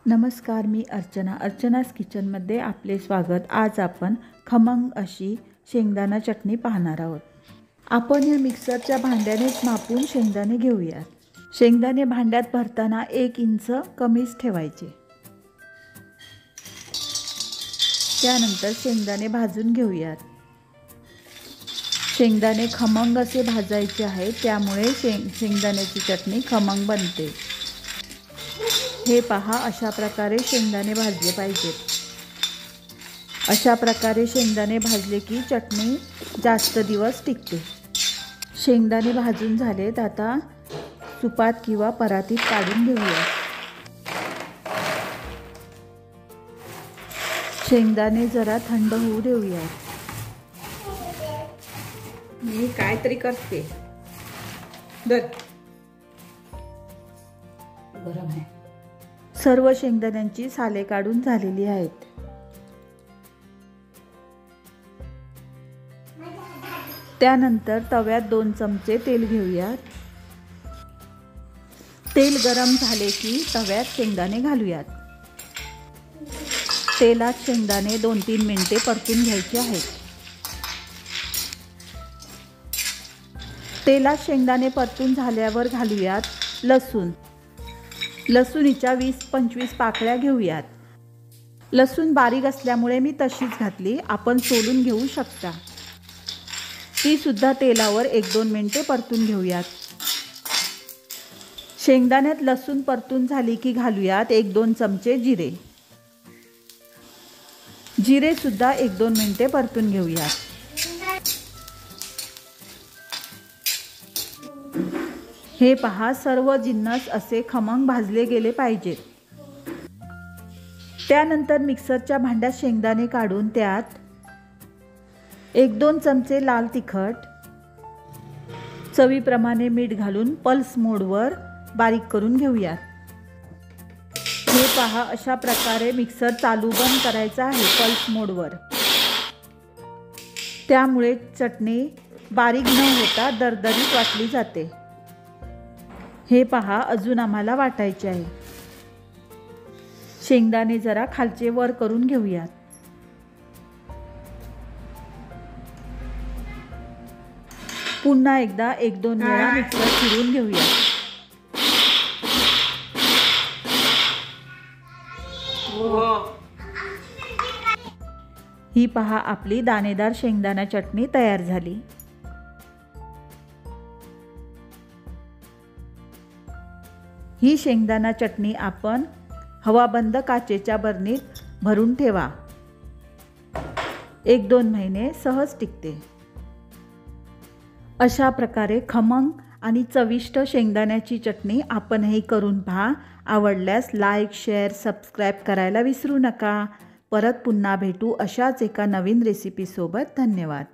नमस्कार, मी अर्चना's किचनमध्ये आपले स्वागत। आज आपण खमंग अशी शेंगदाणा चटणी पाहणार आहोत। आपण या मिक्सरच्या भांड्यानेच मापून शेंगदाणे घेऊयात। शेंगदाणे भांड्यात भरताना 1 इंच कमीच ठेवायचे। त्यानंतर शेंगदाणे भाजून घेऊयात। शेंगदाणे खमंग असे भाजायचे आहेत, त्यामुळे शेंगदाण्याची चटणी खमंग बनते। हे पहा, अशा प्रकारे शेंगदाणे भाजले पाहिजेत। अशा प्रकारे शेंगदाणे भाजले की चटणी जास्त दिवस टिकते। शेंगदाणे भाजून झालेत, आता सुपात किंवा परातीत काढून घेऊया। शेंगदाणे जरा थंड होऊ देऊया। मी काहीतरी करते, गरम आहे। सर्व शेंगदाण्यांची साले काढून झालेली आहेत। त्यानंतर तव्यात 2 चमचे तेल घेऊयात। तेल गरम झाले की तव्यात शेंगदाणे घालूयात। तेलात शेंगदाणे 2-3 मिनिटे परतून घ्यायचे आहेत। तेलात शेंगदाणे परतून झाल्यावर घालूयात लसूण। लसूणीच्या 20-25 पाकळ्या घेऊयात। लसूण बारीक असल्यामुळे मी तशीच घातली, आपण सोलून घेऊ शकता। ती सुद्धा तेलावर 1-2 मिनिटे परतून घेऊयात। शेंगदाण्यात लसूण परतून झाली की घालूयात 1-2 चमचे जिरे। जिरे सुद्धा 1-2 मिनिटे परतून घेऊयात। हे पहा, सर्व जिन्नस असे खमंग भाजले गेले पाहिजेत। त्यानंतर मिक्सरच्या भांड्यात शेंगदाणे काढून त्यात 1-2 चमचे लाल तिखट, चवीप्रमाणे मीठ घालून पल्स मोडवर बारीक करून घेऊयात। हे पहा, अशा प्रकारे मिक्सर चालू बंद करायचा आहे पल्स मोडवर। त्यामुळे चटणी बारीक न होता दरदरीत वाटली जाते। हे पहा, अजून आम्हाला वाटायचे आहे। शेंगदाणे जरा खालचे वर करून घेऊयात। पुन्हा एकदा 1-2 वेळा मिक्सर फिरवून घेऊयात। ही पहा, आपली दाणेदार शेंगदाणा चटणी तयार झाली। ही शेंगदाणा चटणी आपण हवाबंद काचेच्या बरणीत भरून ठेवा, 1-2 महिने सहज टिकते। अशा प्रकारे खमंग आणि चविष्ट शेंगदाण्याची चटणी आपणही करून पहा। आवडल्यास लाईक, शेअर, सबस्क्राईब करायला विसरू नका। परत पुन्हा भेटू अशाच एका नवीन रेसिपीसोबत। धन्यवाद।